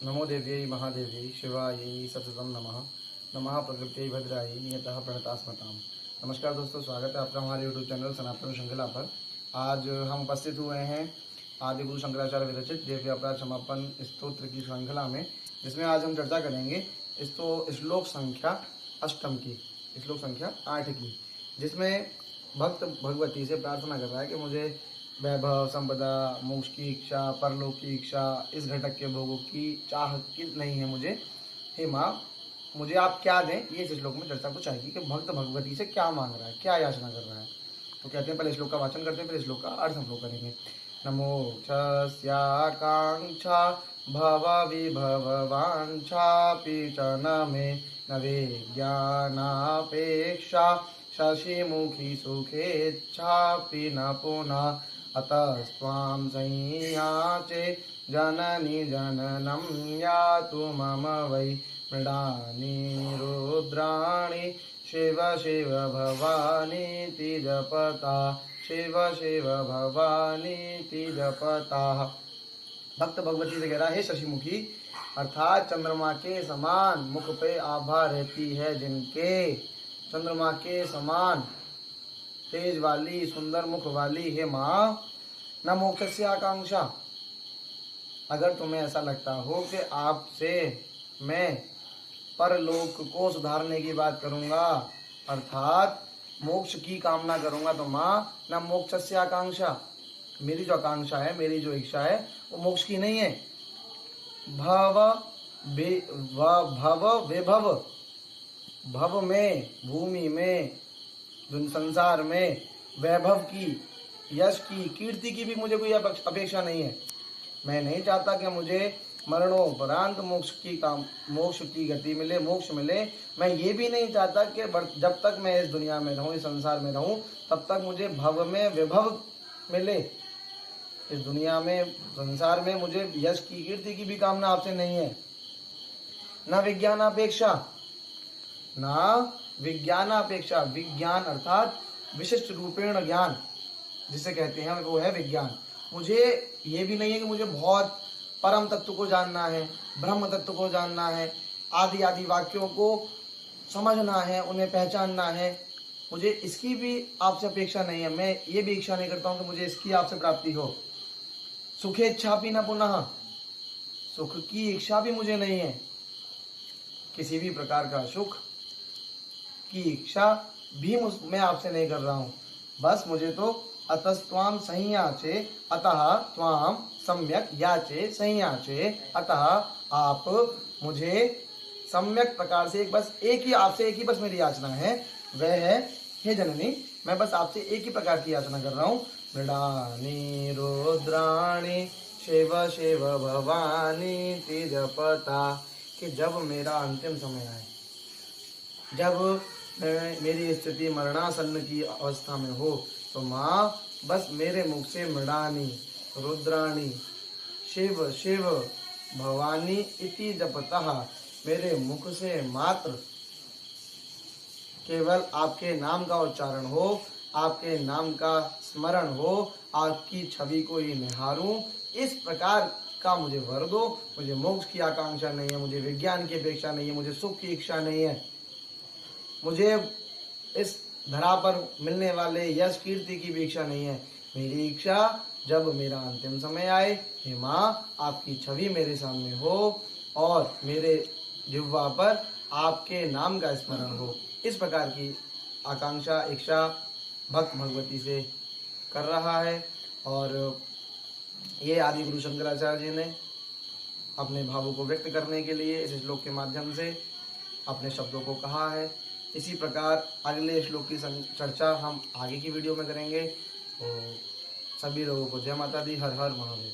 नमो देव्यै महादेव्यै शिवायै सततं नमः। नमः प्रकृत्यै भद्रायै नियतः प्रणता स्मताम्। नमस्कार दोस्तों, स्वागत है आपका हमारे यूट्यूब चैनल सनातन श्रृंखला पर। आज हम उपस्थित हुए हैं आदि गुरु शंकराचार्य विरचित दिव्य अपराध समापन स्तोत्र की श्रृंखला में, जिसमें आज हम चर्चा करेंगे श्लोक संख्या अष्टम की, श्लोक संख्या 8 की, जिसमें भक्त भगवती से प्रार्थना कर रहा है कि मुझे वैभव, संपदा, मोक्ष की इच्छा, परलोक की इच्छा, इस घटक के भोगों की चाह की नहीं है मुझे। हे माँ, मुझे आप क्या दें, ये इस श्लोक में चर्चा कुछ आएगी कि भक्त भगवती से क्या मांग रहा है, क्या याचना कर रहा है। तो कहते हैं पहले श्लोक का वाचन करते हैं, फिर श्लोक का अर्थ हम लोग करेंगे। नमोक्षस्याकांक्षा भव विभवांछापि च न मे न विज्ञानापेक्षा शशिमुखी सुखेच्छापि न पुनः अतस्त्वां संयाचे जननी जननं यातु मम वै मृडानि रुद्राणि शिव शिव भवानीति जपता, शिव शिव भवानीति जपता। भक्त भगवती से कह रहा है, शशिमुखी अर्थात चंद्रमा के समान मुख पे आभा रहती है जिनके, चंद्रमा के समान तेज वाली सुंदर मुख वाली है माँ, न मोक्ष से आकांक्षा। अगर तुम्हें ऐसा लगता हो कि आपसे मैं परलोक को सुधारने की बात करूंगा, अर्थात मोक्ष की कामना करूंगा, तो माँ न मोक्ष से आकांक्षा, मेरी जो आकांक्षा है, मेरी जो इच्छा है, वो मोक्ष की नहीं है। भव विभव, भव में, भूमि में, संसार में, वैभव की, यश की, कीर्ति की भी मुझे कोई अपेक्षा नहीं है। मैं नहीं चाहता कि मुझे मरणोपरांत मोक्ष की गति मिले, मोक्ष मिले। मैं ये भी नहीं चाहता कि जब तक मैं इस दुनिया में रहूं, इस संसार में रहूं, तब तक मुझे भव में विभव मिले। इस दुनिया में, संसार में मुझे यश की, कीर्ति की भी कामना आपसे नहीं है। न विज्ञानापेक्षा, ना विज्ञानापेक्षा, विज्ञान अर्थात विशिष्ट रूपेण ज्ञान जिसे कहते हैं, वो है विज्ञान। मुझे ये भी नहीं है कि मुझे बहुत परम तत्व को जानना है, ब्रह्म तत्व को जानना है, आदि आदि वाक्यों को समझना है, उन्हें पहचानना है। मुझे इसकी भी आपसे अपेक्षा नहीं है। मैं ये भी इच्छा नहीं करता हूँ कि मुझे इसकी आपसे प्राप्ति हो। सुखेच्छा भी न पुनः, सुख की इच्छा भी मुझे नहीं है। किसी भी प्रकार का सुख की इच्छा भी मैं आपसे नहीं कर रहा हूँ। बस मुझे तो अतस्त्वाम संयाचे अतः त्वाम सम्यक याचे संयाचे, अतः आप मुझे सम्यक प्रकार से एक ही बस मेरी याचना है, वह है हे जननी, मैं बस आपसे एक ही प्रकार की याचना कर रहा हूँ। मृडानि रुद्राणि शिव शिव भवानी ति जपता, कि जब मेरा अंतिम समय आए, जब मेरी स्थिति मरणासन्न की अवस्था में हो, तो माँ बस मेरे मुख से मृडानी रुद्राणी शिव शिव भवानी इति जपतः, मेरे मुख से मात्र केवल आपके नाम का उच्चारण हो, आपके नाम का स्मरण हो, आपकी छवि को ही निहारूं, इस प्रकार का मुझे वर दो। मुझे मोक्ष की आकांक्षा नहीं है, मुझे विज्ञान की अपेक्षा नहीं है, मुझे सुख की इच्छा नहीं है, मुझे इस धरा पर मिलने वाले यश कीर्ति की भी इच्छा नहीं है। मेरी इच्छा जब मेरा अंतिम समय आए, हे माँ, आपकी छवि मेरे सामने हो और मेरे जिह्वा पर आपके नाम का स्मरण हो। इस प्रकार की आकांक्षा, इच्छा भक्त भगवती से कर रहा है। और ये आदि गुरु शंकराचार्य जी ने अपने भावों को व्यक्त करने के लिए इस श्लोक के माध्यम से अपने शब्दों को कहा है। इसी प्रकार अगले श्लोक की चर्चा हम आगे की वीडियो में करेंगे। तो सभी लोगों को जय माता दी, हर हर महादेव।